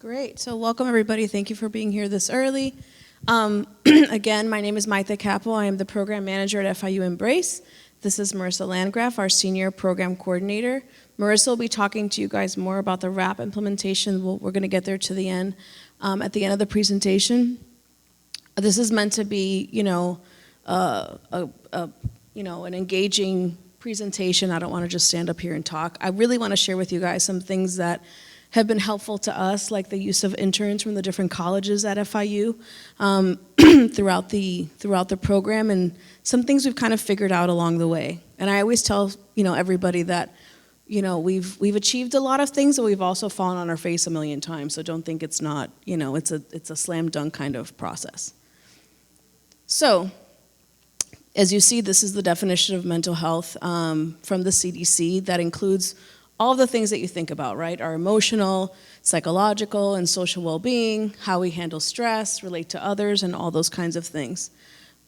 Great. So welcome, everybody. Thank you for being here this early. Again, my name is Maitha Capel. I am the program manager at FIU Embrace. This is Marissa Landgraf, our senior program coordinator. Marissa will be talking to you guys more about the RAP implementation. We're going to get there to the end. At the end of the presentation, this is meant to be, an engaging presentation. I don't want to just stand up here and talk. I really want to share with you guys some things that have been helpful to us, like the use of interns from the different colleges at FIU throughout the program, and some things we've kind of figured out along the way. And I always tell everybody that we've achieved a lot of things, but we've also fallen on our face a million times. So don't think it's not it's a slam dunk kind of process. So, as you see, this is the definition of mental health from the CDC that includes all of the things that you think about, right? Our emotional, psychological, and social well-being, how we handle stress, relate to others, and all those kinds of things.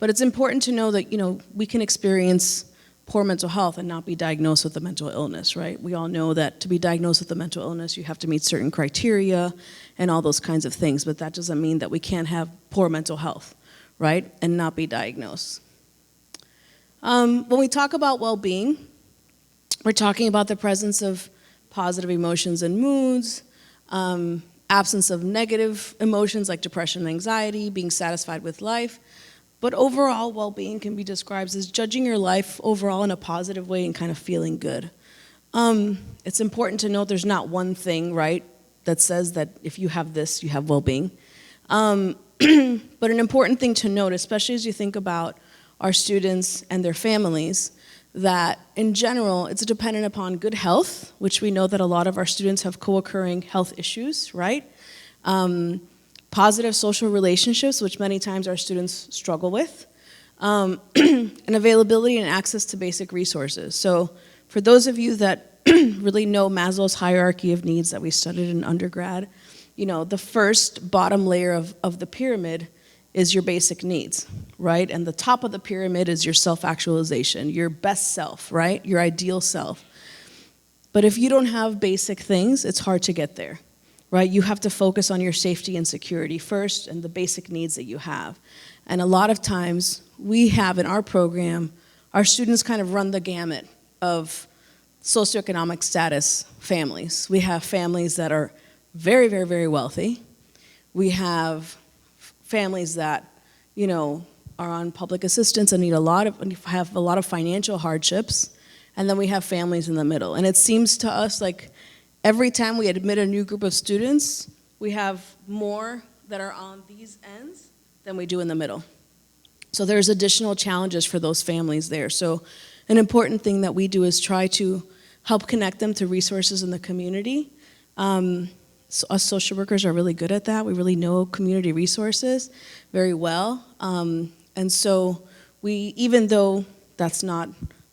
But it's important to know that, we can experience poor mental health and not be diagnosed with a mental illness, right? We all know that to be diagnosed with a mental illness, you have to meet certain criteria and all those kinds of things, but that doesn't mean that we can't have poor mental health, right? And not be diagnosed. When we talk about well-being, we're talking about the presence of positive emotions and moods, absence of negative emotions like depression and anxiety, being satisfied with life. But overall, well-being can be described as judging your life overall in a positive way and kind of feeling good. It's important to note there's not one thing, right, that says that if you have this, you have well-being. But an important thing to note, especially as you think about our students and their families, that in general, it's dependent upon good health, which we know that a lot of our students have co-occurring health issues, right? Positive social relationships, which many times our students struggle with, and availability and access to basic resources. So for those of you that really know Maslow's hierarchy of needs that we studied in undergrad, the first bottom layer of the pyramid is your basic needs, right? And the top of the pyramid is your self-actualization, your best self, right? Your ideal self. But if you don't have basic things, it's hard to get there, right? You have to focus on your safety and security first and the basic needs that you have. And a lot of times, we have in our program, our students kind of run the gamut of socioeconomic status families. We have families that are very, very, very wealthy. We have families that, are on public assistance and have a lot of financial hardships, and then we have families in the middle. And it seems to us like every time we admit a new group of students, we have more that are on these ends than we do in the middle. So there's additional challenges for those families there. So an important thing that we do is try to help connect them to resources in the community. So us social workers are really good at that. We really know community resources very well. And so even though that's not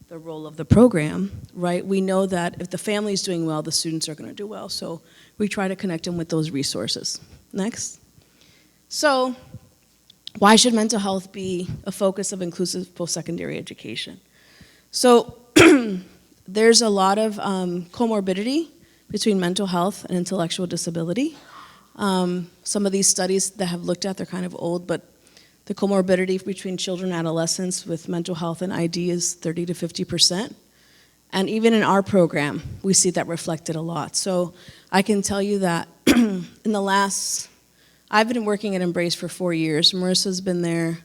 the role of the program, right, we know that if the family is doing well, the students are going to do well. So we try to connect them with those resources. Next. So why should mental health be a focus of inclusive post-secondary education? So there's a lot of comorbidity between mental health and intellectual disability. Some of these studies that have looked at, they're kind of old, but the comorbidity between children and adolescents with mental health and ID is 30 to 50%. And even in our program, we see that reflected a lot. So I can tell you that I've been working at Embrace for 4 years. Marissa's been there,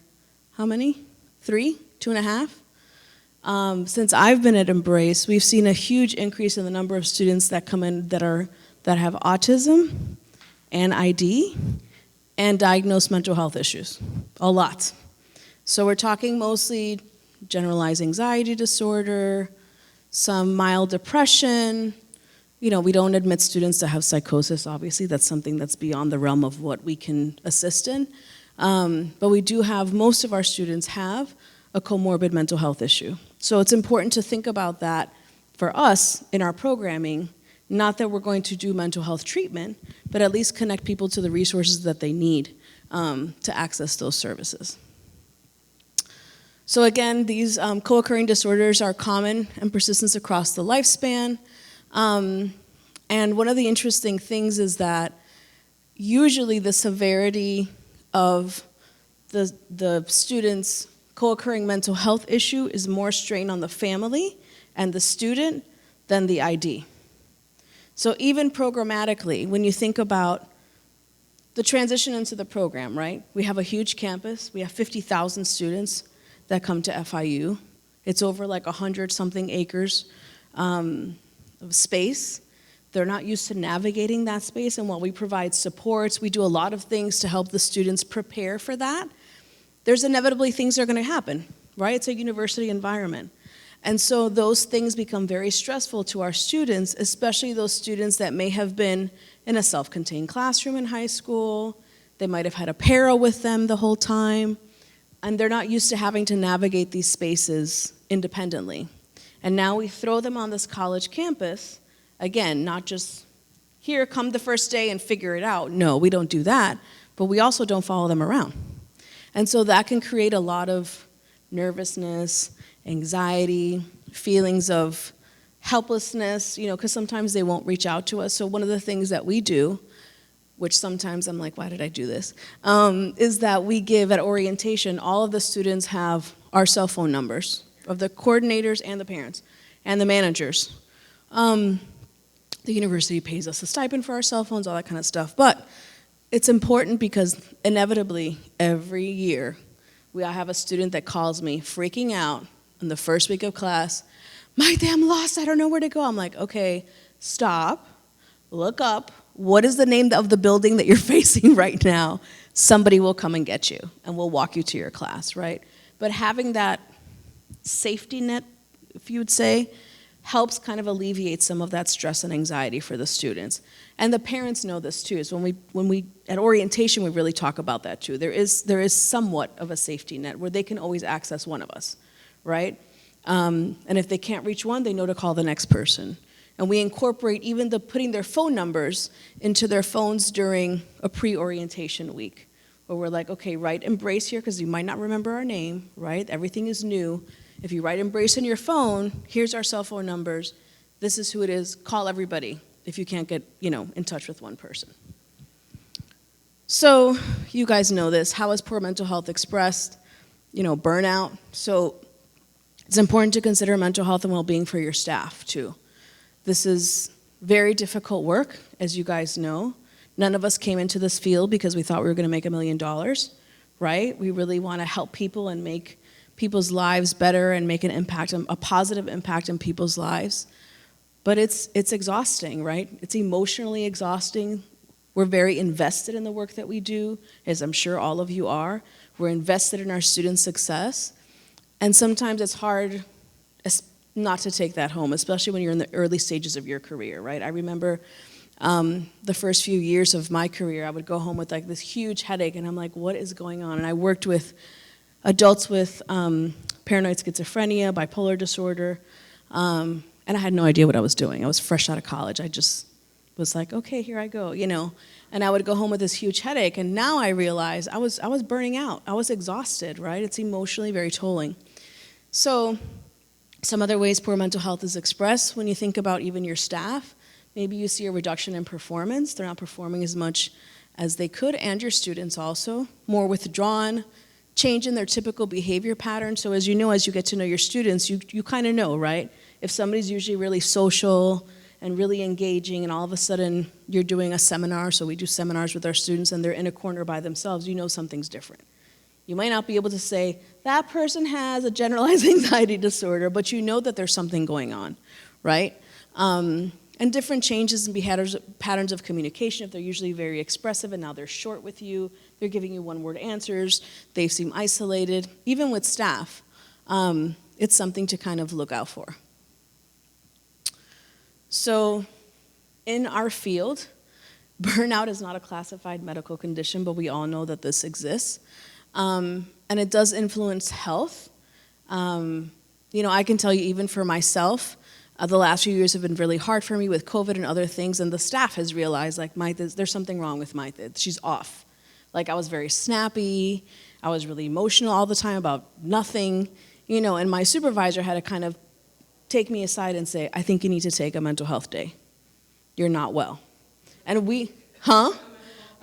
how many? 3, 2.5? Since I've been at Embrace, we've seen a huge increase in the number of students that come in that have autism and ID and diagnosed mental health issues, a lot. So we're talking mostly generalized anxiety disorder, some mild depression. We don't admit students that have psychosis, obviously. That's something that's beyond the realm of what we can assist in. But we do have, most of our students have a comorbid mental health issue. So it's important to think about that for us in our programming, not that we're going to do mental health treatment, but at least connect people to the resources that they need to access those services. So again, these co-occurring disorders are common and persistent across the lifespan. And one of the interesting things is that usually the severity of the student's co-occurring mental health issue is more strain on the family and the student than the ID. So even programmatically, when you think about the transition into the program, right? We have a huge campus. We have 50,000 students that come to FIU. It's over like 100-something acres of space. They're not used to navigating that space, and while we provide supports, we do a lot of things to help the students prepare for that, there's inevitably things that are going to happen, right? It's a university environment. And so those things become very stressful to our students, especially those students that may have been in a self-contained classroom in high school. They might have had a para with them the whole time, and they're not used to having to navigate these spaces independently. And now we throw them on this college campus, again, not just, here, come the first day and figure it out. No, we don't do that, but we also don't follow them around. And so that can create a lot of nervousness, anxiety, feelings of helplessness, because sometimes they won't reach out to us. So one of the things that we do, which sometimes I'm like, why did I do this, is that we give at orientation, all of the students have our cell phone numbers of the coordinators and the parents and the managers. The university pays us a stipend for our cell phones, all that kind of stuff. But it's important because inevitably every year I have a student that calls me freaking out in the first week of class. Maite, I'm lost, I don't know where to go. I'm like, okay, stop, look up, what is the name of the building that you're facing right now? Somebody will come and get you, and we'll walk you to your class, right? But having that safety net, if you would say, helps kind of alleviate some of that stress and anxiety for the students. And the parents know this too. So when we at orientation, we really talk about that too. There is somewhat of a safety net where they can always access one of us, right? And if they can't reach one, they know to call the next person. And we incorporate even putting their phone numbers into their phones during a pre-orientation week, where we're like, okay, write Embrace here, because you might not remember our name, right? Everything is new. If you write Embrace in your phone, here's our cell phone numbers. This is who it is. Call everybody if you can't get, in touch with one person. So you guys know this. How is poor mental health expressed? Burnout. So it's important to consider mental health and well-being for your staff, too. This is very difficult work, as you guys know. None of us came into this field because we thought we were going to make $1 million, right? We really want to help people and make people's lives better and make an impact, a positive impact in people's lives. But it's exhausting, right? It's emotionally exhausting. We're very invested in the work that we do, as I'm sure all of you are. We're invested in our students' success. And sometimes it's hard not to take that home, especially when you're in the early stages of your career, right? I remember the first few years of my career, I would go home with like this huge headache, and I'm like, what is going on? And I worked with adults with paranoid schizophrenia, bipolar disorder, and I had no idea what I was doing. I was fresh out of college. I just was like, okay, here I go, And I would go home with this huge headache, and now I realize I was burning out. I was exhausted, right? It's emotionally very tolling. So some other ways poor mental health is expressed, when you think about even your staff, maybe you see a reduction in performance. They're not performing as much as they could, and your students also. More withdrawn, change in their typical behavior pattern. So as you know, as you get to know your students, you kind of know, right? If somebody's usually really social and really engaging, and all of a sudden you're doing a seminar, so we do seminars with our students, and they're in a corner by themselves, you know something's different. You might not be able to say, that person has a generalized anxiety disorder, but you know that there's something going on, right? And different changes in patterns of communication. If they're usually very expressive and now they're short with you, they're giving you one-word answers, they seem isolated. Even with staff, it's something to kind of look out for. So in our field, burnout is not a classified medical condition, but we all know that this exists. And it does influence health. I can tell you, even for myself, the last few years have been really hard for me with COVID and other things, and the staff has realized, like, Maite, there's something wrong with Maite. She's off. Like, I was very snappy. I was really emotional all the time about nothing, and my supervisor had to kind of take me aside and say, I think you need to take a mental health day. You're not well. And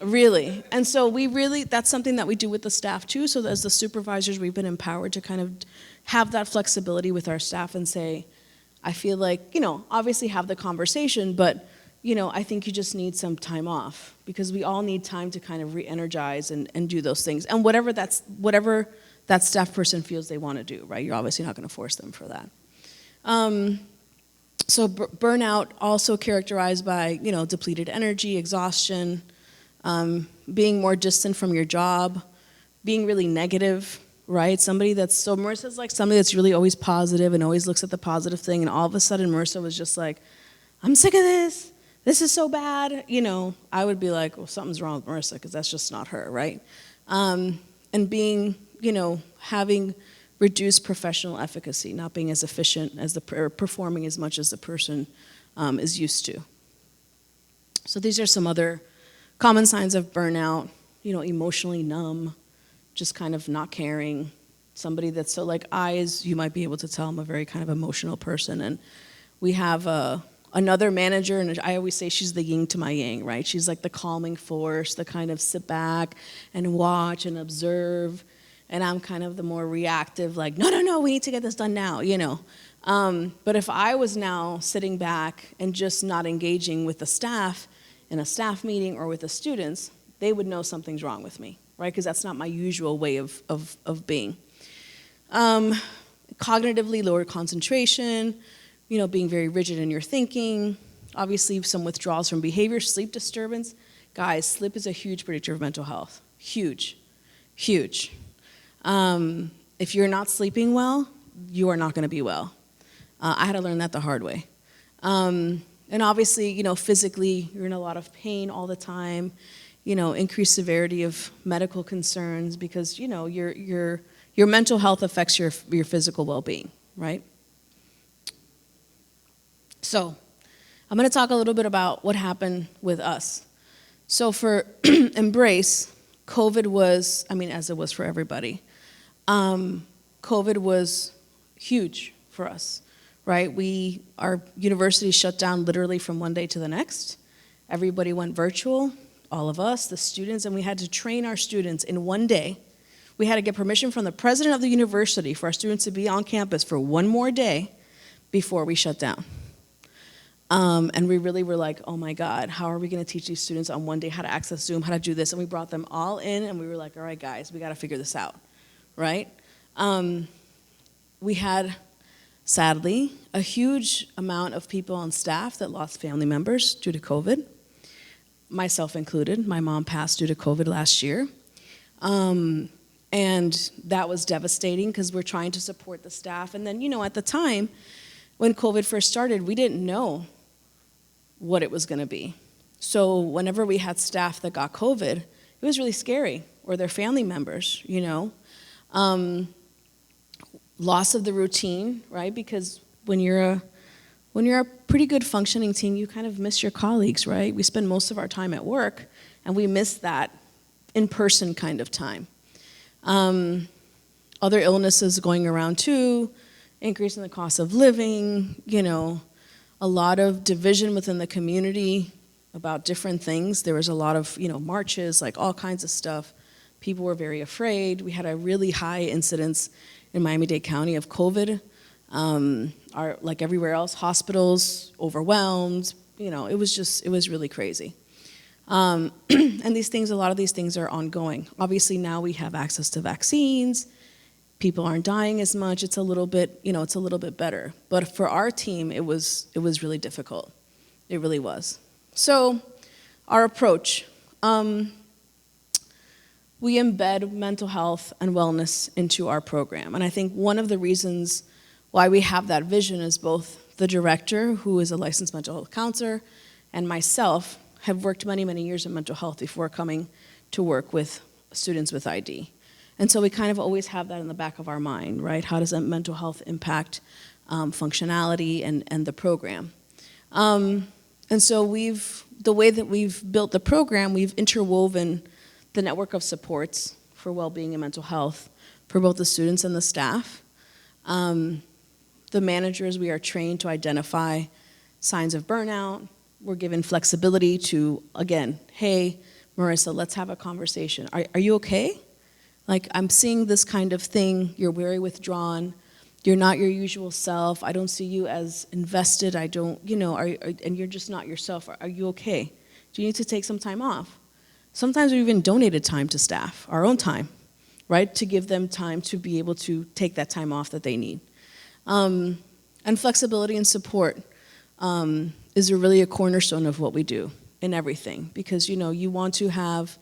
Really. And so that's something that we do with the staff too. So as the supervisors, we've been empowered to kind of have that flexibility with our staff and say, I feel like, obviously have the conversation, but, I think you just need some time off, because we all need time to kind of re-energize and do those things. And whatever that staff person feels they want to do, right? You're obviously not going to force them for that. So burnout also characterized by, depleted energy, exhaustion, being more distant from your job, being really negative, right? Marissa's like somebody that's really always positive and always looks at the positive thing, and all of a sudden Marissa was just like, I'm sick of this. This is so bad. I would be like, well, something's wrong with Marissa, because that's just not her, right? And being, having reduced professional efficacy, not being as efficient as or performing as much as the person is used to. So these are some other common signs of burnout, emotionally numb, just kind of not caring. Somebody that's you might be able to tell I'm a very kind of emotional person. And we have another manager, and I always say she's the yin to my yang, right? She's like the calming force, the kind of sit back and watch and observe. And I'm kind of the more reactive, like, no, we need to get this done now, But if I was now sitting back and just not engaging with the staff in a staff meeting or with the students, they would know something's wrong with me, right? Because that's not my usual way of being. Cognitively lower concentration, being very rigid in your thinking, obviously some withdrawals from behavior, sleep disturbance. Guys, sleep is a huge predictor of mental health. Huge. If you're not sleeping well, you are not going to be well. I had to learn that the hard way. And obviously, physically, you're in a lot of pain all the time, increased severity of medical concerns, because, your mental health affects your physical well-being, right? So I'm going to talk a little bit about what happened with us. So for Embrace, COVID was, as it was for everybody, COVID was huge for us, right? Our university shut down literally from one day to the next. Everybody went virtual, all of us, the students, and we had to train our students in one day. We had to get permission from the president of the university for our students to be on campus for one more day before we shut down. And we really were like, oh my God, how are we going to teach these students on one day how to access Zoom, how to do this? And we brought them all in, and we were like, all right, guys, we got to figure this out, right? We had, sadly, a huge amount of people on staff that lost family members due to COVID, myself included. My mom passed due to COVID last year. And that was devastating, because we're trying to support the staff. And then, at the time, when COVID first started, we didn't know what it was going to be. So whenever we had staff that got COVID, it was really scary, or their family members, Loss of the routine, right? Because when you're a pretty good functioning team, you kind of miss your colleagues, right? We spend most of our time at work, and we miss that in-person kind of time. Other illnesses going around too, increase in the cost of living, a lot of division within the community about different things. There was a lot of, marches, like all kinds of stuff. People were very afraid. We had a really high incidence in Miami-Dade County of COVID. Like everywhere else, hospitals overwhelmed. It was really crazy. And a lot of these things are ongoing. Obviously now we have access to vaccines. People aren't dying as much. It's a little bit, it's a little bit better. But for our team, it was really difficult. It really was. So our approach, we embed mental health and wellness into our program. And I think one of the reasons why we have that vision is both the director, who is a licensed mental health counselor, and myself have worked many, many years in mental health before coming to work with students with ID. And so we kind of always have that in the back of our mind, right? How does mental health impact functionality and the program? And so the way that we've built the program, we've interwoven the network of supports for well-being and mental health for both the students and the staff. The managers, we are trained to identify signs of burnout. We're given flexibility to, again, hey, Marissa, let's have a conversation. Are you okay? Like, I'm seeing this kind of thing. You're very withdrawn. You're not your usual self. I don't see you as invested. I don't, and you're just not yourself. Are you okay? Do you need to take some time off? Sometimes we even donated time to staff, our own time, right? To give them time to be able to take that time off that they need. And flexibility and support is really a cornerstone of what we do in everything. Because, you want to have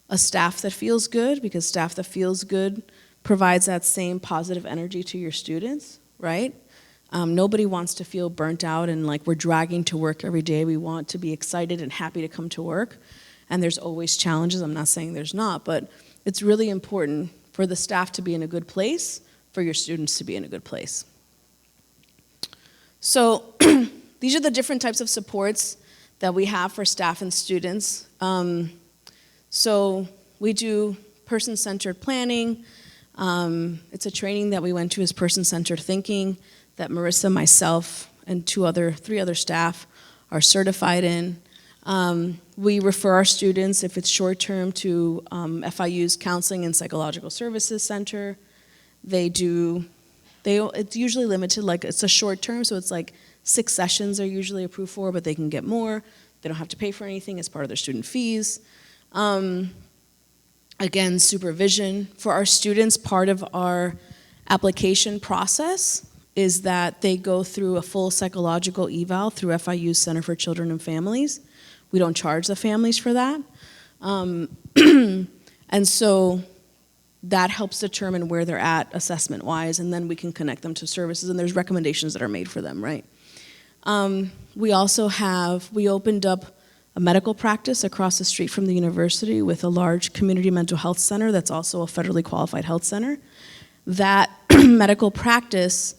a staff that feels good, because staff that feels good provides that same positive energy to your students, right? Nobody wants to feel burnt out and like we're dragging to work every day. We want to be excited and happy to come to work. And there's always challenges. I'm not saying there's not, but it's really important for the staff to be in a good place, for your students to be in a good place. So these are the different types of supports that we have for staff and students. So we do person-centered planning. It's a training that we went to as person-centered thinking that Marissa, myself, and three other staff are certified in. We refer our students, if it's short-term, to FIU's Counseling and Psychological Services Center. It's usually limited, like it's a short-term, so it's like 6 sessions are usually approved for, but they can get more. They don't have to pay for anything as part of their student fees. Again, supervision. For our students, part of our application process is that they go through a full psychological eval through FIU's Center for Children and Families. We don't charge the families for that. And so that helps determine where they're at assessment-wise, and then we can connect them to services, and there's recommendations that are made for them, right? We opened up a medical practice across the street from the university with a large community mental health center that's also a federally qualified health center. That medical practice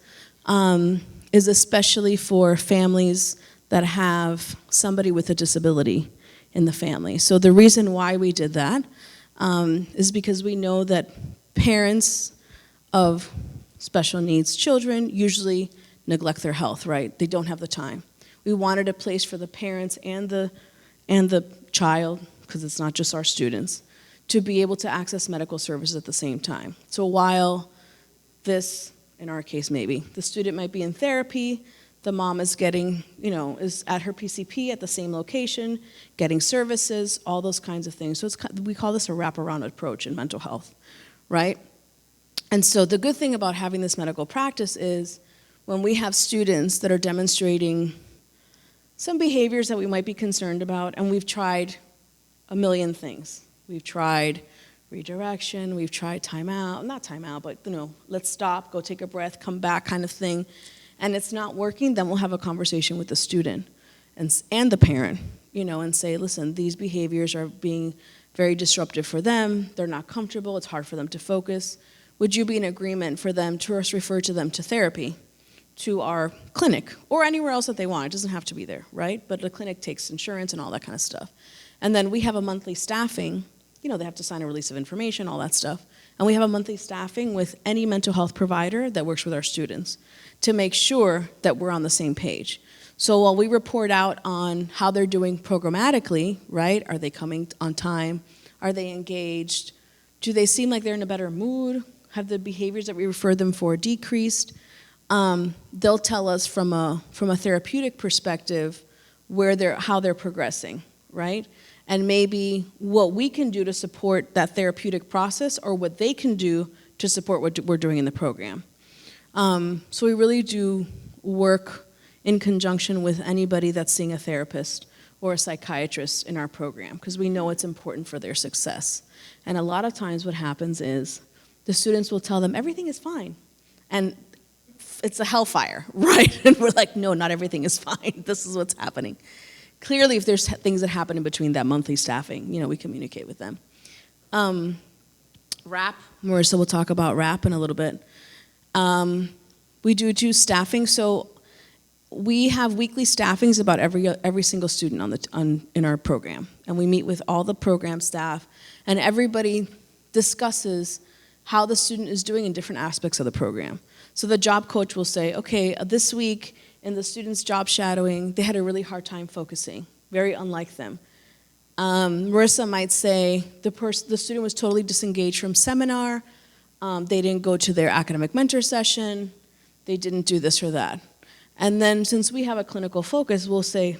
is especially for families that have somebody with a disability in the family. So the reason why we did that is because we know that parents of special needs children usually neglect their health, right? They don't have the time. We wanted a place for the parents and the child, because it's not just our students, to be able to access medical services at the same time. So while this, in our case maybe, the student might be in therapy, the mom is is at her PCP at the same location, getting services, all those kinds of things. So we call this a wraparound approach in mental health, right? And so the good thing about having this medical practice is when we have students that are demonstrating some behaviors that we might be concerned about, and we've tried a million things. We've tried redirection, we've tried timeout, not timeout, but let's stop, go take a breath, come back kind of thing, and it's not working, then we'll have a conversation with the student and the parent, and say, listen, these behaviors are being very disruptive for them, they're not comfortable, it's hard for them to focus. Would you be in agreement for them to refer to them to therapy, to our clinic, or anywhere else that they want? It doesn't have to be there, right? But the clinic takes insurance and all that kind of stuff. And then we have a monthly staffing, they have to sign a release of information, all that stuff. And we have a monthly staffing with any mental health provider that works with our students to make sure that we're on the same page. So while we report out on how they're doing programmatically, right? Are they coming on time? Are they engaged? Do they seem like they're in a better mood? Have the behaviors that we refer them for decreased? They'll tell us from a therapeutic perspective how they're progressing, right? And maybe what we can do to support that therapeutic process, or what they can do to support what we're doing in the program. So we really do work in conjunction with anybody that's seeing a therapist or a psychiatrist in our program, because we know it's important for their success. And a lot of times what happens is the students will tell them everything is fine, and it's a hellfire, right? And we're like, no, not everything is fine. This is what's happening. Clearly, if there's things that happen in between that monthly staffing, we communicate with them. RAP, Marissa will talk about RAP in a little bit. We do staffing, so we have weekly staffings about every single student in our program, and we meet with all the program staff, and everybody discusses how the student is doing in different aspects of the program. So the job coach will say, okay, this week in the student's job shadowing, they had a really hard time focusing, very unlike them. Marissa might say the student was totally disengaged from seminar, they didn't go to their academic mentor session, they didn't do this or that. And then since we have a clinical focus, we'll say,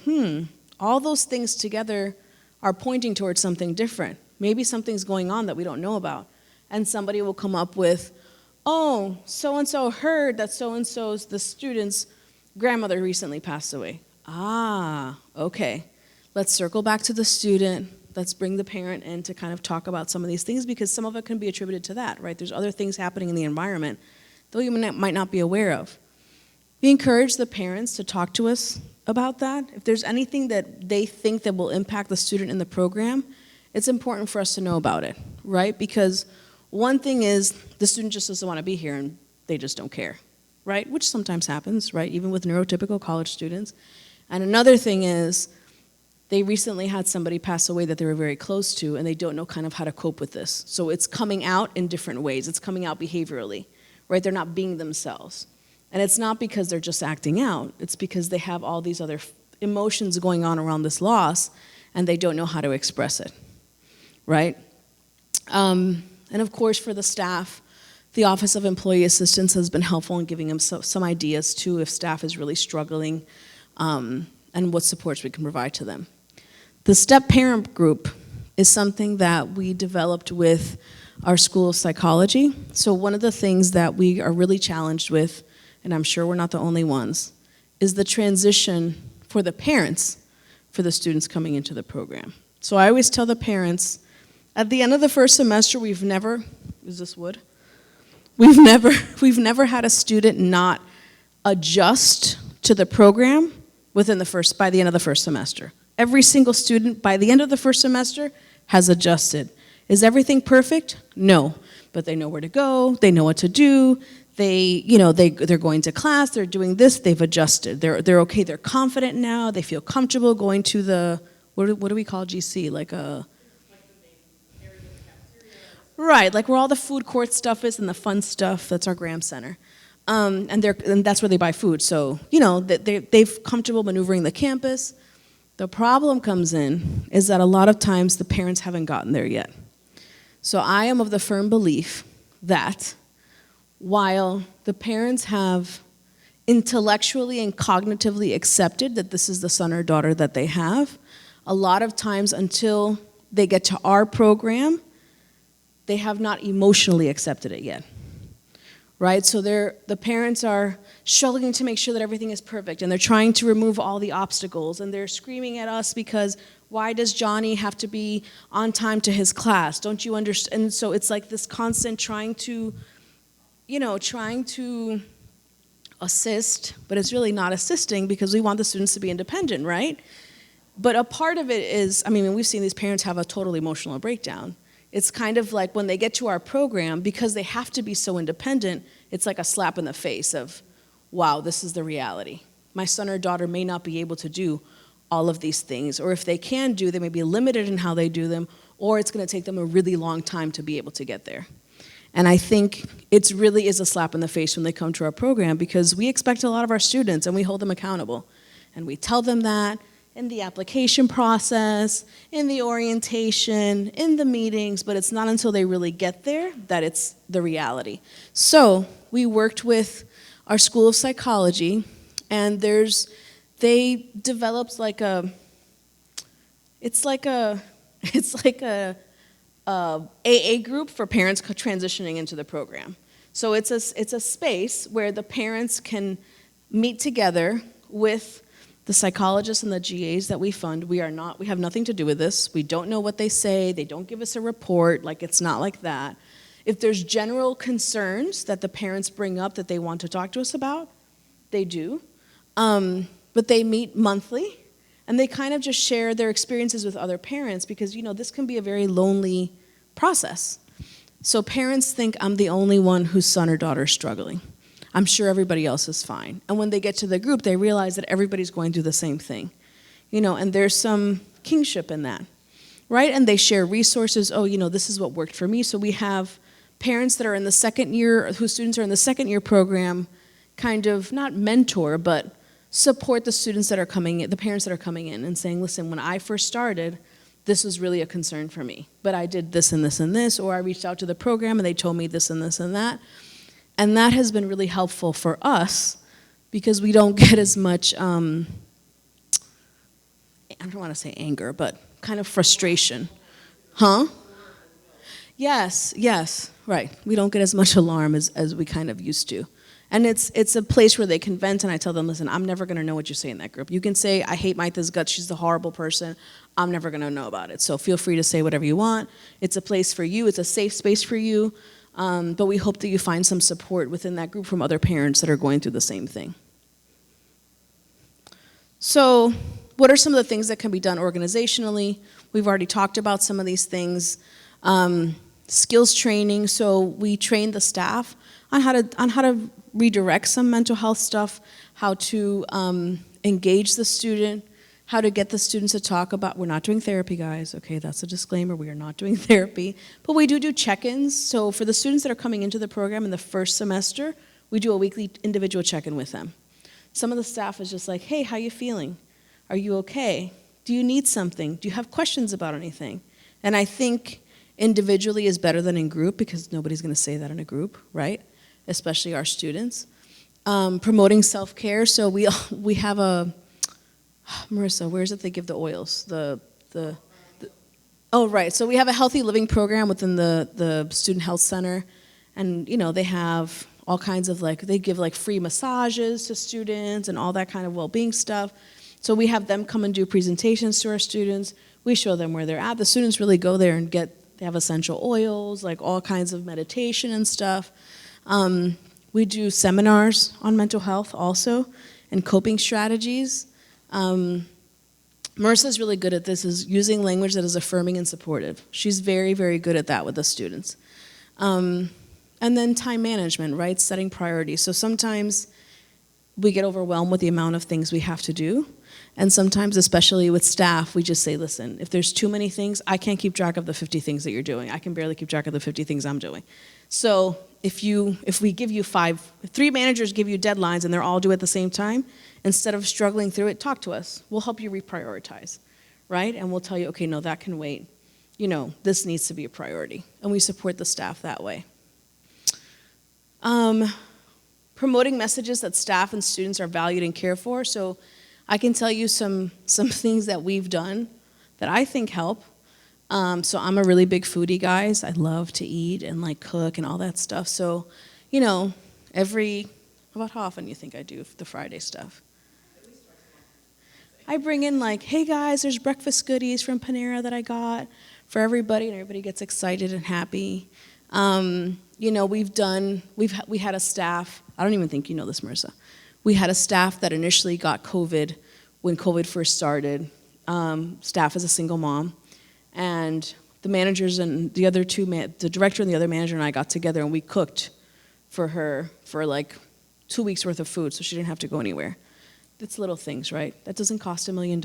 all those things together are pointing towards something different. Maybe something's going on that we don't know about. And somebody will come up with, oh, so-and-so heard that so-and-so's, the student's grandmother recently passed away. Ah, okay. Let's circle back to the student. Let's bring the parent in to kind of talk about some of these things, because some of it can be attributed to that, right? There's other things happening in the environment that you might not be aware of. We encourage the parents to talk to us about that. If there's anything that they think that will impact the student in the program, it's important for us to know about it, right? Because one thing is the student just doesn't want to be here and they just don't care, right? Which sometimes happens, right? Even with neurotypical college students. And another thing is they recently had somebody pass away that they were very close to, and they don't know kind of how to cope with this. So it's coming out in different ways. It's coming out behaviorally, right? They're not being themselves. And it's not because they're just acting out. It's because they have all these other emotions going on around this loss, and they don't know how to express it, right? And of course, for the staff, the Office of Employee Assistance has been helpful in giving them some ideas too if staff is really struggling, and what supports we can provide to them. The STEP parent group is something that we developed with our School of Psychology. So one of the things that we are really challenged with, and I'm sure we're not the only ones, is the transition for the parents for the students coming into the program. So I always tell the parents, at the end of the first semester, we've never had a student not adjust to the program by the end of the first semester. Every single student, by the end of the first semester, has adjusted. Is everything perfect? No, but they know where to go, they know what to do, they're going to class, they're doing this, they've adjusted. They're okay, they're confident now, they feel comfortable going to the, what do we call GC? Right, like where all the food court stuff is and the fun stuff, that's our Graham Center. And that's where they buy food, so, they've comfortable maneuvering the campus. The problem comes in is that a lot of times the parents haven't gotten there yet. So I am of the firm belief that while the parents have intellectually and cognitively accepted that this is the son or daughter that they have, a lot of times until they get to our program, they have not emotionally accepted it yet. Right, so the parents are struggling to make sure that everything is perfect, and they're trying to remove all the obstacles, and they're screaming at us because why does Johnny have to be on time to his class? Don't you understand? And so it's like this constant trying to assist, but it's really not assisting because we want the students to be independent, right? But a part of it is, we've seen these parents have a total emotional breakdown. It's kind of like when they get to our program, because they have to be so independent, it's like a slap in the face of, wow, this is the reality. My son or daughter may not be able to do all of these things, or if they can do, they may be limited in how they do them, or it's going to take them a really long time to be able to get there. And I think it really is a slap in the face when they come to our program, because we expect a lot of our students and we hold them accountable. And we tell them that in the application process, in the orientation, in the meetings, but it's not until they really get there that it's the reality. So we worked with our School of Psychology, and they developed it's like a AA group for parents transitioning into the program. So it's a space where the parents can meet together with the psychologists and the GAs that we fund. We have nothing to do with this. We don't know what they say. They don't give us a report. It's not like that. If there's general concerns that the parents bring up that they want to talk to us about, they do. But they meet monthly, and they kind of just share their experiences with other parents because, this can be a very lonely process. So parents think I'm the only one whose son or daughter is struggling. I'm sure everybody else is fine. And when they get to the group, they realize that everybody's going through the same thing. And there's some kingship in that, right? And they share resources. Oh, this is what worked for me. So we have parents that are in the second year, whose students are in the second year program, kind of not mentor, but support the students that are coming in, the parents that are coming in and saying, listen, when I first started, this was really a concern for me, but I did this and this and this, or I reached out to the program and they told me this and this and that. And that has been really helpful for us because we don't get as much, I don't want to say anger, but kind of frustration. Huh? Yes, right. We don't get as much alarm as we kind of used to. And it's a place where they can vent, and I tell them, listen, I'm never going to know what you say in that group. You can say, I hate Maitha's guts, she's a horrible person. I'm never going to know about it. So feel free to say whatever you want. It's a place for you. It's a safe space for you. But we hope that you find some support within that group from other parents that are going through the same thing. So what are some of the things that can be done organizationally? We've already talked about some of these things. Skills training, so we train the staff on how to redirect some mental health stuff, how to engage the student, how to get the students to talk about, we're not doing therapy, guys, okay, that's a disclaimer, we are not doing therapy, but we do check-ins. So for the students that are coming into the program in the first semester, we do a weekly individual check-in with them. Some of the staff is just like, hey, how you feeling? Are you okay? Do you need something? Do you have questions about anything? And I think individually is better than in group because nobody's going to say that in a group, right? Especially our students. Promoting self-care, so we have a, Marissa, where is it they give the oils? Oh, right, so we have a healthy living program within the Student Health Center, and they have all kinds of they give free massages to students and all that kind of well-being stuff. So we have them come and do presentations to our students. We show them where they're at. The students really go there and they have essential oils, all kinds of meditation and stuff. We do seminars on mental health also and coping strategies. Marissa's really good at this, is using language that is affirming and supportive. She's very, very good at that with the students. And then time management, right? Setting priorities. So sometimes we get overwhelmed with the amount of things we have to do. And sometimes, especially with staff, we just say, listen, if there's too many things, I can't keep track of the 50 things that you're doing. I can barely keep track of the 50 things I'm doing. So if we give you three managers give you deadlines and they're all due at the same time, instead of struggling through it, talk to us. We'll help you reprioritize, right? And we'll tell you, okay, no, that can wait. This needs to be a priority. And we support the staff that way. Promoting messages that staff and students are valued and cared for. So I can tell you some things that we've done that I think help. So I'm a really big foodie, guys. I love to eat and cook and all that stuff. So, how about how often you think I do the Friday stuff? I bring in hey guys, there's breakfast goodies from Panera that I got for everybody, and everybody gets excited and happy. We had a staff, I don't even think you know this, Marissa. We had a staff that initially got COVID when COVID first started. Staff is a single mom. And the managers and the other the director and the other manager and I got together and we cooked for her for 2 weeks worth of food so she didn't have to go anywhere. It's little things, right? That doesn't cost $1 million.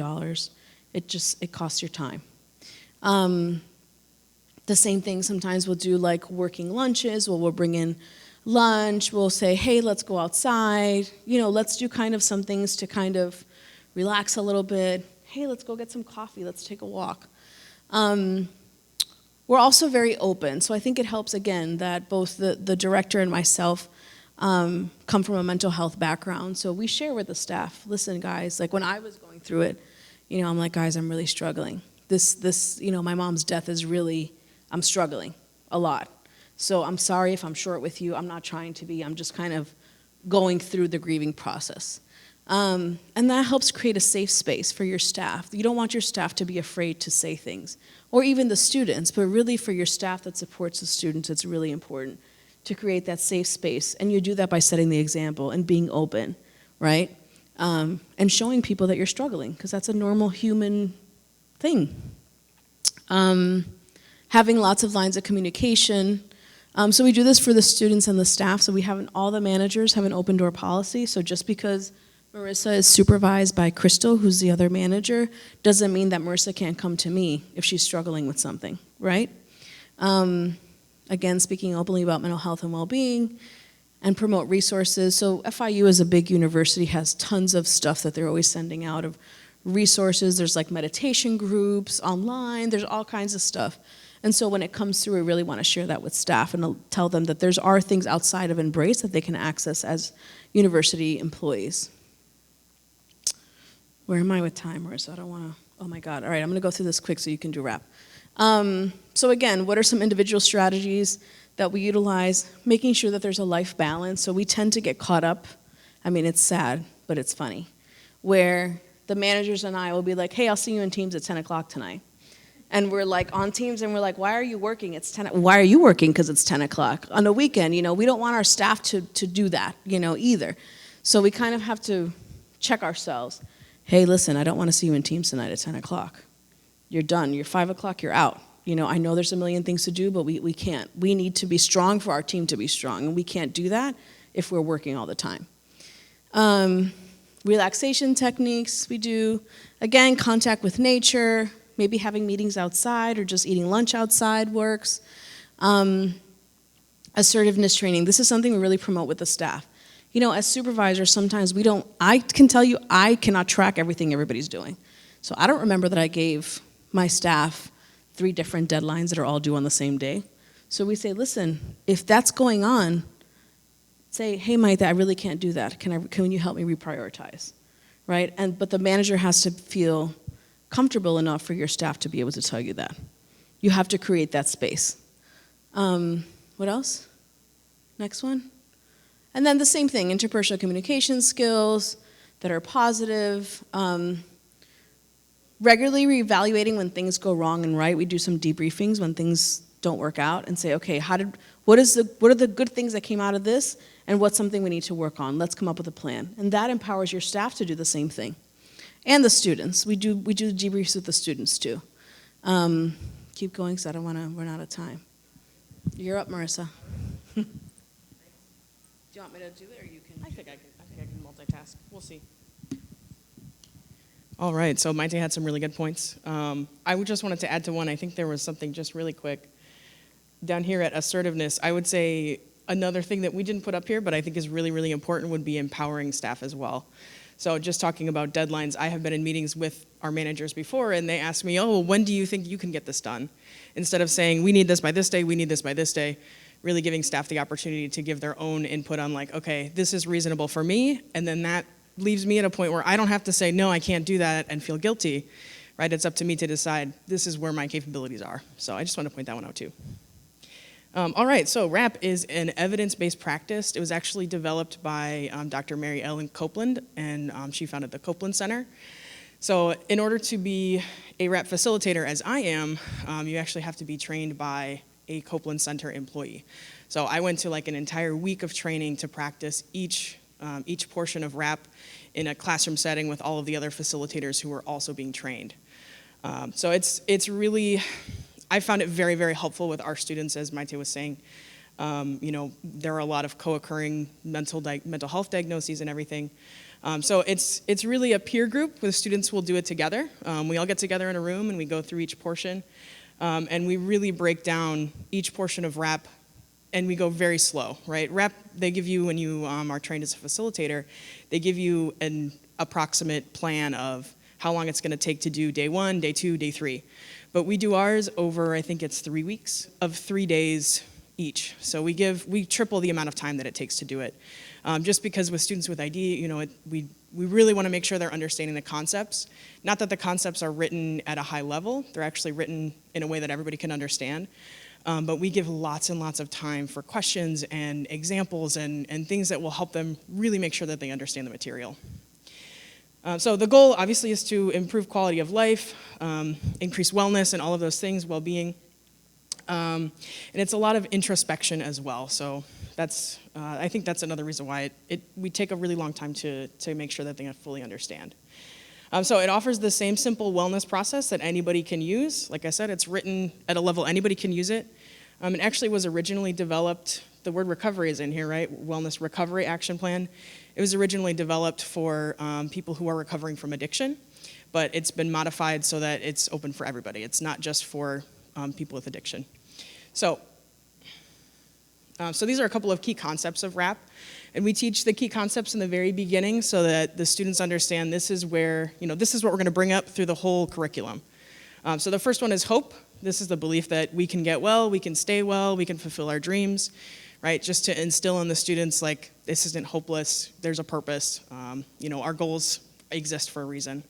It costs your time. The same thing sometimes we'll do working lunches. We'll bring in lunch. We'll say, hey, let's go outside. Let's do kind of some things to kind of relax a little bit. Hey, let's go get some coffee. Let's take a walk. We're also very open. So I think it helps, again, that both the director and myself come from a mental health background. So we share with the staff, listen, guys, when I was going through it, I'm like, guys, I'm really struggling. My mom's death is really, I'm struggling a lot. So I'm sorry if I'm short with you. I'm not trying to be. I'm just kind of going through the grieving process. And that helps create a safe space for your staff. You don't want your staff to be afraid to say things, or even the students, but really for your staff that supports the students, it's really important to create that safe space. And you do that by setting the example and being open, right? And showing people that you're struggling, because that's a normal human thing. Having lots of lines of communication. So we do this for the students and the staff. So all the managers have an open door policy. So just because Marissa is supervised by Crystal, who's the other manager, doesn't mean that Marissa can't come to me if she's struggling with something, right? Again, speaking openly about mental health and well-being, and promote resources. So FIU is a big university, has tons of stuff that they're always sending out of resources. There's like meditation groups online. There's all kinds of stuff. And so when it comes through, we really want to share that with staff and tell them that are things outside of Embrace that they can access as university employees. Where am I with time, Marissa? I don't want to, oh my God. All right, I'm going to go through this quick so you can do wrap. So again, what are some individual strategies that we utilize? Making sure that there's a life balance. So we tend to get caught up. I mean, it's sad, but it's funny. Where the managers and I will be like, hey, I'll see you in Teams at 10 o'clock tonight. And we're like on Teams and we're like, why are you working? It's 10. Why are you working? Because it's 10 o'clock on a weekend. You know, we don't want our staff to do that, you know, either. So we kind of have to check ourselves. Hey, listen, I don't want to see you in Teams tonight at 10 o'clock. You're done. You're 5 o'clock, you're out. You know, I know there's a million things to do, but we can't. We need to be strong for our team to be strong, and we can't do that if we're working all the time. Relaxation techniques we do. Again, contact with nature. Maybe having meetings outside or just eating lunch outside works. Assertiveness training. This is something we really promote with the staff. You know, as supervisors, sometimes I can tell you, I cannot track everything everybody's doing. So I don't remember that I gave my staff 3 different deadlines that are all due on the same day. So we say, listen, if that's going on, say, hey, Mike, I really can't do that. Can you help me reprioritize, right? But the manager has to feel comfortable enough for your staff to be able to tell you that. You have to create that space. What else? Next one. And then the same thing, interpersonal communication skills that are positive. Regularly reevaluating when things go wrong and right. We do some debriefings when things don't work out and say, okay, what are the good things that came out of this and what's something we need to work on? Let's come up with a plan. And that empowers your staff to do the same thing. And the students. We do debriefs with the students too. Keep going because I don't want to run out of time. You're up, Marissa. Do you want me to do it or you can? I think I can multitask. We'll see. All right, so Maite had some really good points. I just wanted to add to one. I think there was something just really quick. Down here at assertiveness, I would say another thing that we didn't put up here, but I think is really, really important would be empowering staff as well. So just talking about deadlines, I have been in meetings with our managers before, and they ask me, oh, when do you think you can get this done? Instead of saying, we need this by this day, we need this by this day, really giving staff the opportunity to give their own input on like, okay, this is reasonable for me, and then that leaves me at a point where I don't have to say, no, I can't do that and feel guilty, right? It's up to me to decide this is where my capabilities are. So I just want to point that one out too. All right, so RAP is an evidence-based practice. It was actually developed by Dr. Mary Ellen Copeland, and she founded the Copeland Center. So in order to be a RAP facilitator, as I am, you actually have to be trained by a Copeland Center employee. So I went to like an entire week of training to practice each portion of RAP in a classroom setting with all of the other facilitators who were also being trained. So it's really, I found it very, very helpful with our students, as Maite was saying. You know, there are a lot of co-occurring mental health diagnoses and everything. So it's really a peer group where the students will do it together. We all get together in a room and we go through each portion. And we really break down each portion of RAP, and we go very slow, right? RAP, they give you, when you are trained as a facilitator, they give you an approximate plan of how long it's going to take to do day 1, day 2, day 3. But we do ours over, I think it's 3 weeks of 3 days each. So we triple the amount of time that it takes to do it. Just because with students with ID, you know, we really want to make sure they're understanding the concepts. Not that the concepts are written at a high level, they're actually written in a way that everybody can understand. But we give lots and lots of time for questions and examples and things that will help them really make sure that they understand the material. So the goal, obviously, is to improve quality of life, increase wellness and all of those things, well-being. And it's a lot of introspection as well. So I think that's another reason why we take a really long time to make sure that they fully understand. So it offers the same simple wellness process that anybody can use. Like I said, it's written at a level anybody can use it. It actually was originally developed, the word recovery is in here, right? Wellness Recovery Action Plan. It was originally developed for people who are recovering from addiction, but it's been modified so that it's open for everybody. It's not just for people with addiction. So these are a couple of key concepts of RAP. And we teach the key concepts in the very beginning so that the students understand this is where, this is what we're going to bring up through the whole curriculum. So the first one is hope. This is the belief that we can get well, we can stay well, we can fulfill our dreams, right? Just to instill in the students, like, this isn't hopeless, there's a purpose, our goals exist for a reason.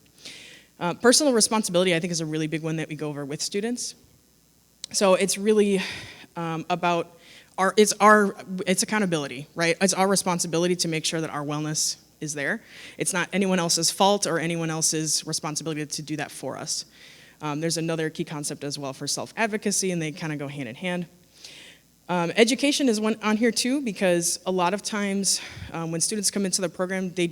Personal responsibility, I think, is a really big one that we go over with students. So it's really about it's accountability, right? It's our responsibility to make sure that our wellness is there. It's not anyone else's fault or anyone else's responsibility to do that for us. There's another key concept as well for self-advocacy, and they kind of go hand in hand. Education is one on here too, because a lot of times when students come into the program, they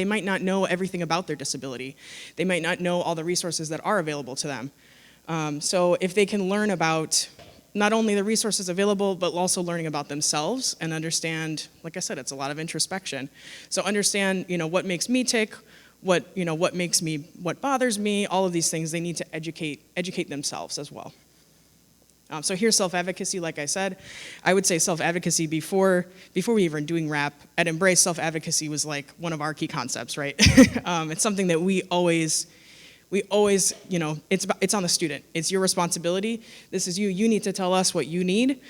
might not know everything about their disability. They might not know all the resources that are available to them. So if they can learn about not only the resources available, but also learning about themselves and understand, like I said, it's a lot of introspection. So understand, what makes me tick, what bothers me, all of these things, they need to educate themselves as well. So here's self-advocacy, like I said. I would say self-advocacy before we even doing RAP, at Embrace, self-advocacy was like one of our key concepts, right? It's something that we always, it's on the student. It's your responsibility. This is you need to tell us what you need.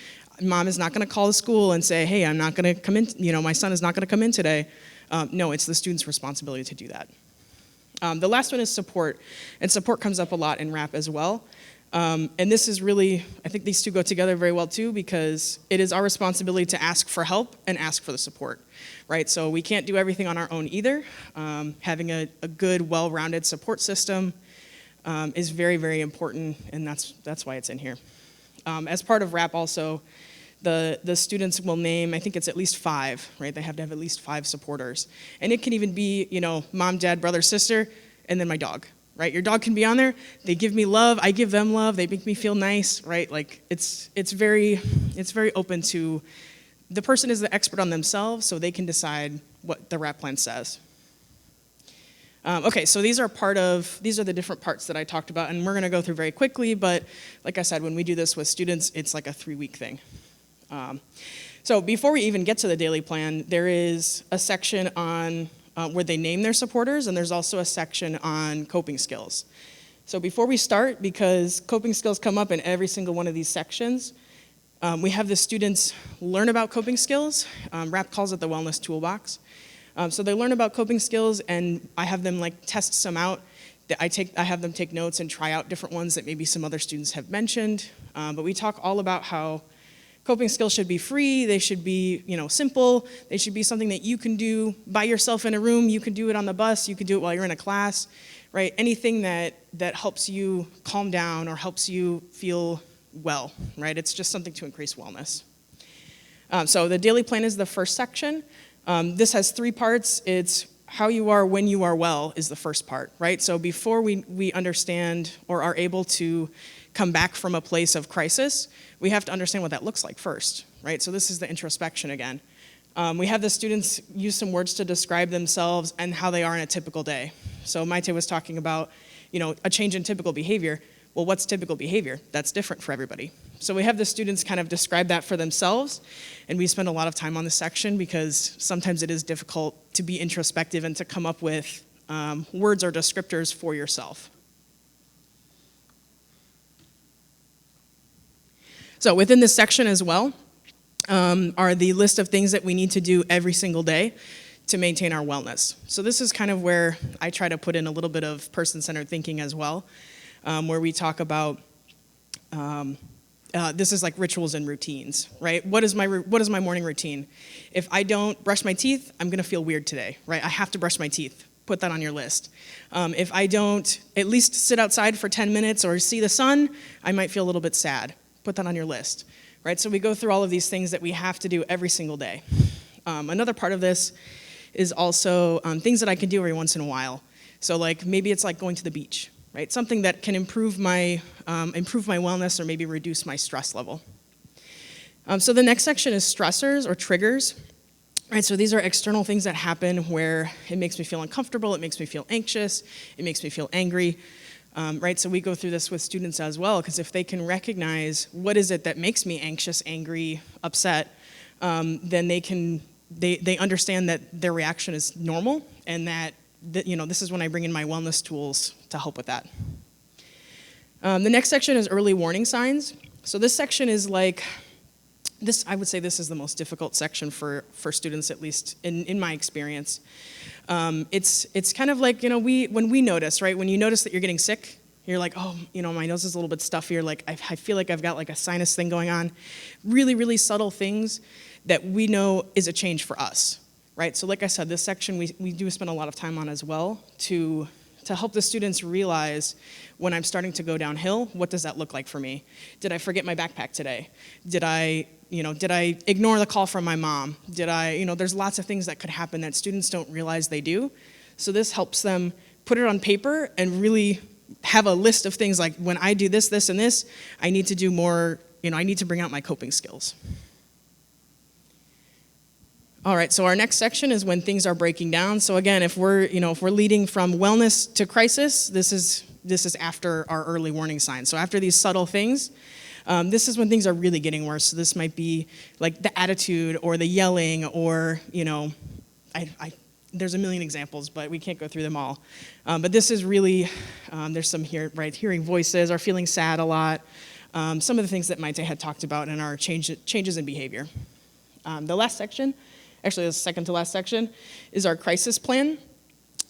Mom is not gonna call the school and say, hey, I'm not gonna come in, my son is not gonna come in today. No, it's the student's responsibility to do that. The last one is support, and support comes up a lot in RAP as well. And this is really, I think these two go together very well too, because it is our responsibility to ask for help and ask for the support, right? So we can't do everything on our own either. Having a good, well-rounded support system is very, very important, and that's why it's in here. As part of RAP also, the students will name, I think it's at least 5, right? They have to have at least 5 supporters. And it can even be, mom, dad, brother, sister, and then my dog. Right, your dog can be on there. They give me love. I give them love. They make me feel nice. Right, like it's very open to the person is the expert on themselves, so they can decide what the RAP plan says. Okay, so these are the different parts that I talked about, and we're going to go through very quickly. But like I said, when we do this with students, it's like a 3-week thing. So before we even get to the daily plan, there is a section on where they name their supporters, and there's also a section on coping skills. So before we start, because coping skills come up in every single one of these sections, we have the students learn about coping skills. RAP calls it the wellness toolbox. So they learn about coping skills, and I have them test some out. I have them take notes and try out different ones that maybe some other students have mentioned. But we talk all about how coping skills should be free, they should be, simple, they should be something that you can do by yourself in a room, you can do it on the bus, you can do it while you're in a class, right? Anything that helps you calm down or helps you feel well, right? It's just something to increase wellness. So the daily plan is the first section. This has 3 parts. It's how you are when you are well is the first part, right? So before we understand or are able to come back from a place of crisis, we have to understand what that looks like first, right? So this is the introspection again. We have the students use some words to describe themselves and how they are in a typical day. So Maite was talking about, a change in typical behavior. Well, what's typical behavior? That's different for everybody. So we have the students kind of describe that for themselves, and we spend a lot of time on this section because sometimes it is difficult to be introspective and to come up with words or descriptors for yourself. So within this section as well are the list of things that we need to do every single day to maintain our wellness. So this is kind of where I try to put in a little bit of person-centered thinking as well, where we talk about, this is like rituals and routines, right? What is my morning routine? If I don't brush my teeth, I'm gonna feel weird today, right? I have to brush my teeth. Put that on your list. If I don't at least sit outside for 10 minutes or see the sun, I might feel a little bit sad. Put that on your list, right? So we go through all of these things that we have to do every single day. Another part of this is also things that I can do every once in a while. So maybe it's like going to the beach, right? Something that can improve my wellness or maybe reduce my stress level. So the next section is stressors or triggers. Right, so these are external things that happen where it makes me feel uncomfortable, it makes me feel anxious, it makes me feel angry. Right, so we go through this with students as well, because if they can recognize what is it that makes me anxious, angry, upset, then they can they understand that their reaction is normal, and that this is when I bring in my wellness tools to help with that. The next section is early warning signs. So this section is like, I would say this is the most difficult section for students, at least in my experience. It's kind of like, when we notice, right? When you notice that you're getting sick, you're like, oh, my nose is a little bit stuffy, or like, I feel like I've got like a sinus thing going on. Really, really subtle things that we know is a change for us, right? So like I said, this section we do spend a lot of time on as well to help the students realize when I'm starting to go downhill, what does that look like for me? Did I forget my backpack today? Did I ignore the call from my mom? There's lots of things that could happen that students don't realize they do. So this helps them put it on paper and really have a list of things like, when I do this, this, and this, I need to do more, I need to bring out my coping skills. All right, so our next section is when things are breaking down. So again, if we're leading from wellness to crisis, this is after our early warning signs. So after these subtle things, this is when things are really getting worse. So this might be like the attitude or the yelling, or there's a million examples, but we can't go through them all. But this is really, there's some here, right? Hearing voices, or feeling sad a lot. Some of the things that Maite had talked about in our changes in behavior. The last section, actually the second to last section, is our crisis plan.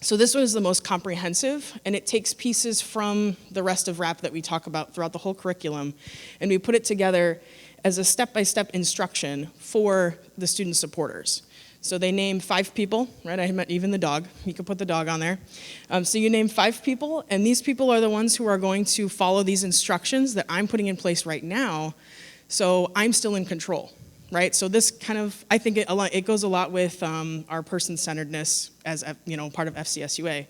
So this one is the most comprehensive, and it takes pieces from the rest of RAP that we talk about throughout the whole curriculum, and we put it together as a step-by-step instruction for the student supporters. So they name 5 people, right? I meant even the dog. You could put the dog on there. So you name 5 people, and these people are the ones who are going to follow these instructions that I'm putting in place right now, so I'm still in control, right? So this kind of, I think it goes a lot with our person-centeredness as part of FCSUA.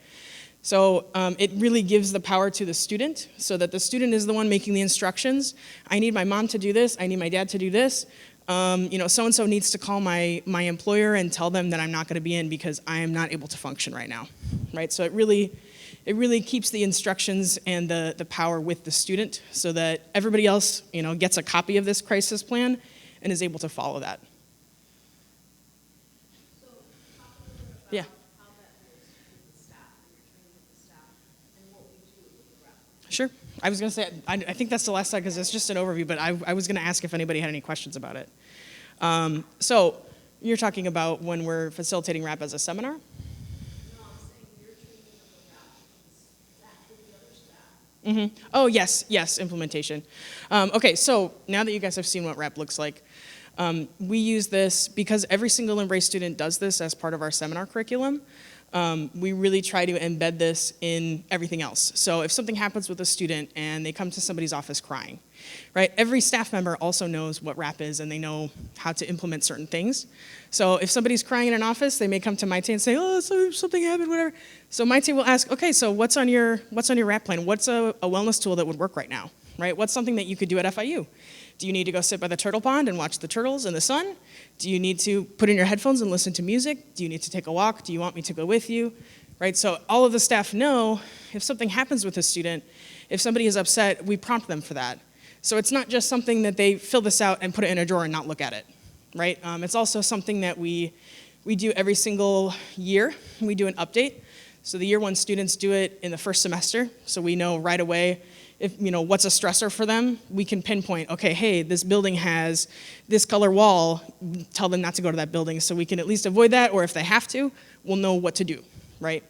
So it really gives the power to the student, so that the student is the one making the instructions. I need my mom to do this. I need my dad to do this. So-and-so needs to call my employer and tell them that I'm not going to be in because I am not able to function right now, right? So it really keeps the instructions and the power with the student, so that everybody else, gets a copy of this crisis plan and is able to follow that. So talk a little bit about yeah. how that works with the staff, and your training with the staff, and what we do with the RAP. Sure. I was going to say, I think that's the last slide because it's just an overview, but I was going to ask if anybody had any questions about it. So you're talking about when we're facilitating RAP as a seminar? No, I'm saying your training of the RAP is that with the other staff. Mm-hmm. Oh, yes, implementation. Okay, so now that you guys have seen what RAP looks like, we use this because every single Embrace student does this as part of our seminar curriculum. We really try to embed this in everything else. So if something happens with a student and they come to somebody's office crying, right? Every staff member also knows what RAP is, and they know how to implement certain things. So if somebody's crying in an office, they may come to Maite and say, oh, so something happened, whatever. So Maite will ask, okay, so what's on your RAP plan? What's a wellness tool that would work right now, right? What's something that you could do at FIU? Do you need to go sit by the turtle pond and watch the turtles in the sun? Do you need to put in your headphones and listen to music? Do you need to take a walk? Do you want me to go with you? Right, so all of the staff know if something happens with a student, if somebody is upset, we prompt them for that. So it's not just something that they fill this out and put it in a drawer and not look at it, right? It's also something that we do every single year. We do an update. So the year 1 students do it in the first semester, so we know right away if what's a stressor for them. We can pinpoint, okay, hey, this building has this color wall, tell them not to go to that building, so we can at least avoid that, or if they have to, we'll know what to do, right?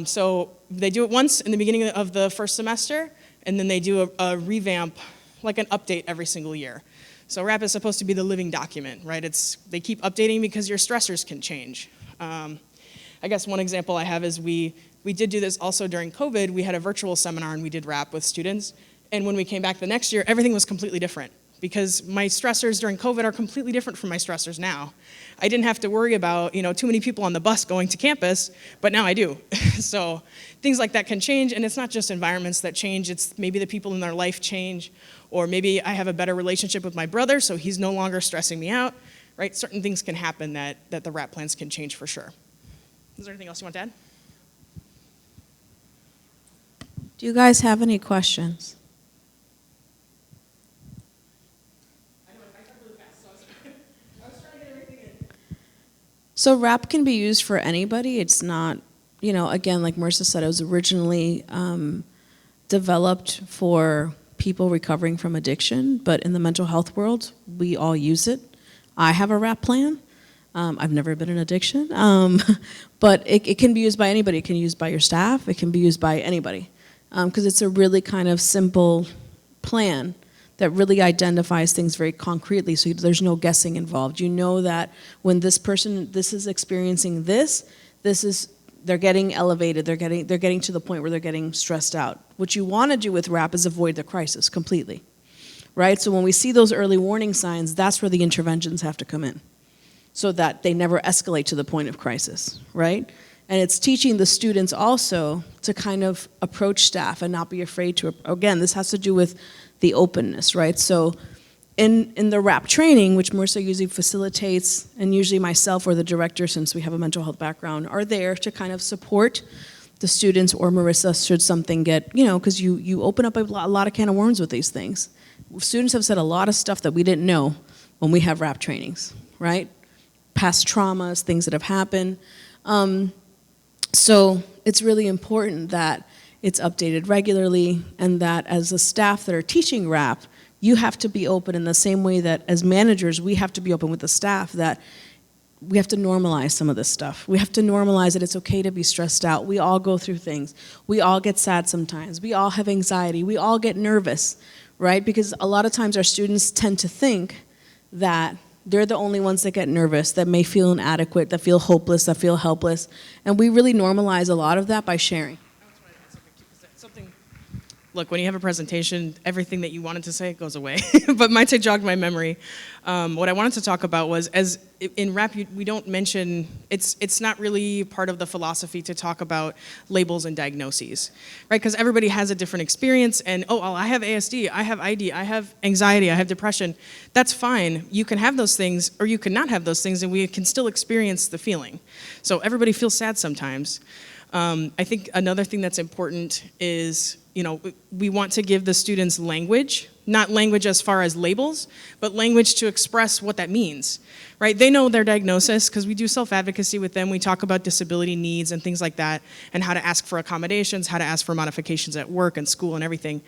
So they do it once in the beginning of the first semester, and then they do a revamp, like an update every single year. So RAP is supposed to be the living document, right? They keep updating because your stressors can change. I guess one example I have is we did do this also during COVID. We had a virtual seminar and we did RAP with students. And when we came back the next year, everything was completely different because my stressors during COVID are completely different from my stressors now. I didn't have to worry about too many people on the bus going to campus, but now I do. So things like that can change, and it's not just environments that change, it's maybe the people in their life change, or maybe I have a better relationship with my brother, so he's no longer stressing me out, right? Certain things can happen that the RAP plans can change for sure. Is there anything else you want to add? Do you guys have any questions? So rap can be used for anybody. It's not, again, like Marissa said, it was originally developed for people recovering from addiction, but in the mental health world, we all use it. I have a rap plan. I've never been in addiction, but it can be used by anybody. It can be used by your staff. It can be used by anybody, because it's a really kind of simple plan that really identifies things very concretely, so there's no guessing involved. You know that when this is experiencing this is, they're getting elevated, they're getting to the point where they're getting stressed out. What you want to do with rap is avoid the crisis completely, right? So when we see those early warning signs, that's where the interventions have to come in, so that they never escalate to the point of crisis, right? And it's teaching the students also to kind of approach staff and not be afraid to, again, this has to do with the openness, right? So in the RAP training, which Marissa usually facilitates, and usually myself or the director, since we have a mental health background, are there to kind of support the students, or Marissa should something get, because you open up a lot of can of worms with these things. Students have said a lot of stuff that we didn't know when we have RAP trainings, right? Past traumas, things that have happened. So it's really important that it's updated regularly, and that as a staff that are teaching RAP, you have to be open in the same way that as managers, we have to be open with the staff, that we have to normalize some of this stuff. We have to normalize that it's okay to be stressed out. We all go through things. We all get sad sometimes. We all have anxiety. We all get nervous, right? Because a lot of times our students tend to think that they're the only ones that get nervous, that may feel inadequate, that feel hopeless, that feel helpless. And we really normalize a lot of that by sharing. Look, when you have a presentation, everything that you wanted to say goes away, but Maite jogged my memory. What I wanted to talk about was, as in RAP, we don't mention, it's not really part of the philosophy to talk about labels and diagnoses, right? Because everybody has a different experience, and I have ASD, I have ID, I have anxiety, I have depression. That's fine. You can have those things, or you can not have those things, and we can still experience the feeling. So everybody feels sad sometimes. I think another thing that's important is, we want to give the students language, not language as far as labels, but language to express what that means, right? They know their diagnosis because we do self-advocacy with them. We talk about disability needs and things like that, and how to ask for accommodations, how to ask for modifications at work and school and everything.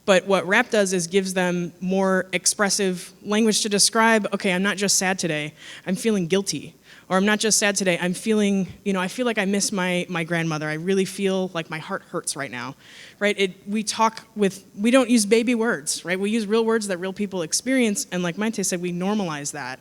But what RAP does is gives them more expressive language to describe, okay, I'm not just sad today, I'm feeling guilty. Or I'm not just sad today, I'm feeling, I feel like I miss my grandmother. I really feel like my heart hurts right now, right? We don't use baby words, right? We use real words that real people experience, and like Maite said, we normalize that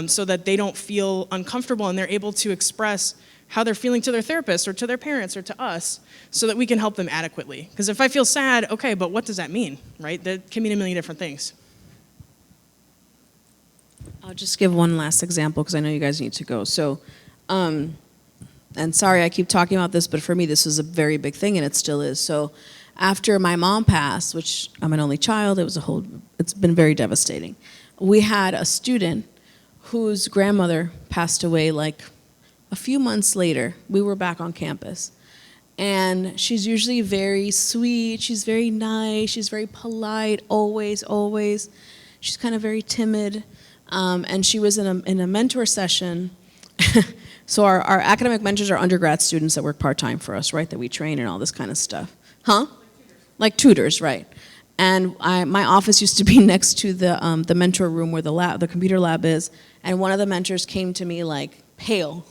so that they don't feel uncomfortable, and they're able to express how they're feeling to their therapist or to their parents or to us, so that we can help them adequately. Because if I feel sad, okay, but what does that mean, right? That can mean a million different things. I'll just give one last example because I know you guys need to go. So, and sorry I keep talking about this, but for me this was a very big thing, and it still is. So after my mom passed, which I'm an only child, it's been very devastating. We had a student whose grandmother passed away like a few months later. We were back on campus. And she's usually very sweet, she's very nice, she's very polite, always. She's kind of very timid. And she was in a mentor session. So our academic mentors are undergrad students that work part-time for us, right, that we train and all this kind of stuff. Huh? Like tutors, right. And my office used to be next to the mentor room where the computer lab is, and one of the mentors came to me like pale,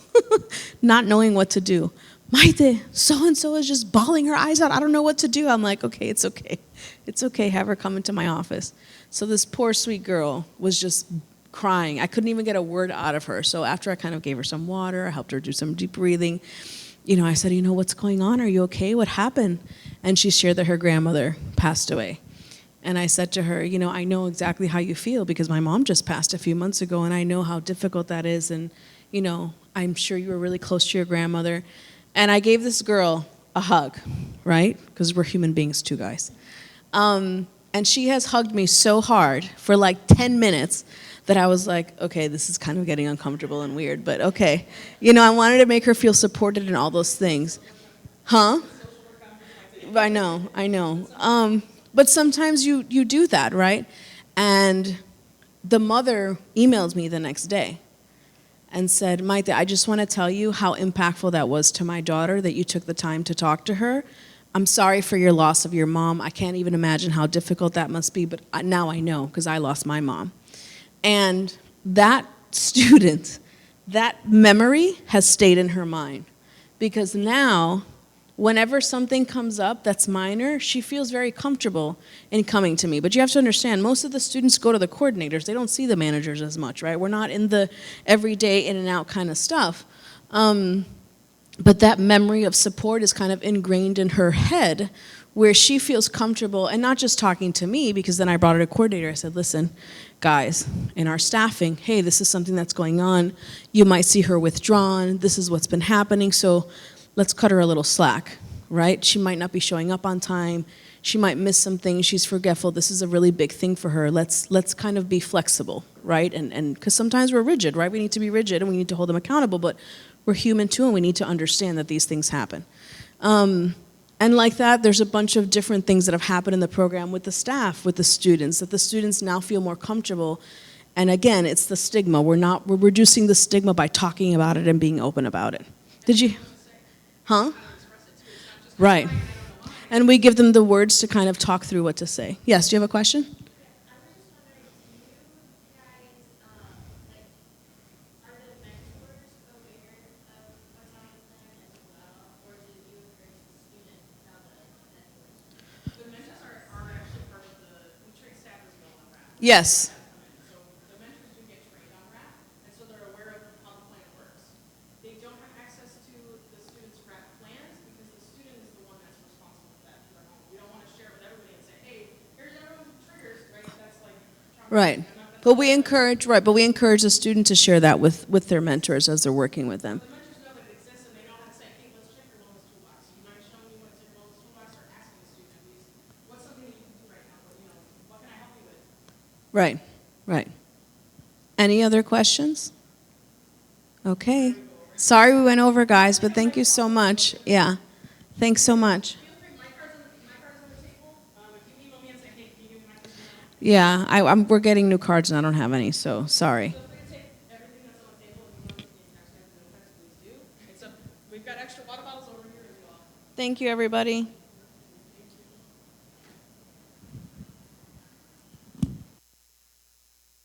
not knowing what to do. Maite, so-and-so is just bawling her eyes out. I don't know what to do. I'm like, okay, it's okay. It's okay, have her come into my office. So this poor sweet girl was just crying. I couldn't even get a word out of her. So after I kind of gave her some water, I helped her do some deep breathing, I said, what's going on? Are you okay? What happened? And she shared that her grandmother passed away. And I said to her, I know exactly how you feel because my mom just passed a few months ago, and I know how difficult that is. And, I'm sure you were really close to your grandmother. And I gave this girl a hug, right? Because we're human beings too, guys. And she has hugged me so hard for like 10 minutes that I was like, okay, this is kind of getting uncomfortable and weird, but okay. I wanted to make her feel supported and all those things. Huh? I know. But sometimes you do that, right? And the mother emailed me the next day. and said, Maite, I just want to tell you how impactful that was to my daughter, that you took the time to talk to her. I'm sorry for your loss of your mom. I can't even imagine how difficult that must be, but now I know because I lost my mom. And that student, that memory has stayed in her mind, because now whenever something comes up that's minor, she feels very comfortable in coming to me. But you have to understand, most of the students go to the coordinators. They don't see the managers as much, right? We're not in the everyday in and out kind of stuff. But that memory of support is kind of ingrained in her head, where she feels comfortable, and not just talking to me, because then I brought her to coordinator. I said, listen, guys, in our staffing, hey, this is something that's going on. You might see her withdrawn. This is what's been happening. So let's cut her a little slack, right? She might not be showing up on time. She might miss some things. She's forgetful. This is a really big thing for her. Let's kind of be flexible, right? And because sometimes we're rigid, right? We need to be rigid and we need to hold them accountable, but we're human too, and we need to understand that these things happen. And like that, there's a bunch of different things that have happened in the program with the staff, with the students, that the students now feel more comfortable. And again, it's the stigma. We're reducing the stigma by talking about it and being open about it. Did you? Huh? Right. And we give them the words to kind of talk through what to say. Yes, do you have a question? Yes. So the mentors do get trained on RAP, and so they're aware of how the plan works. They don't have access to the students' RAP plans because the student is the one that's responsible for that. We don't want to share it with everybody and say, hey, here's everyone's triggers, right? That's like right. But we encourage the student to share that with their mentors as they're working with them. The mentors know that it exists, and they know how to say, hey, let's check your wellness toolbox. You might show me what's in your wellness toolbox, or asking the student at least, what's something that you can do right now? What can I help you with? Right, right. Any other questions? Okay. Sorry we went over, guys, but thank you so much. Yeah, thanks so much. My card's on the table. If you email me and say, hey, can you give me my card? Yeah, we're getting new cards and I don't have any, so sorry. So if we take everything that's on the table and you want to take next time, please do. We've got extra water bottles over here as well. Thank you, everybody.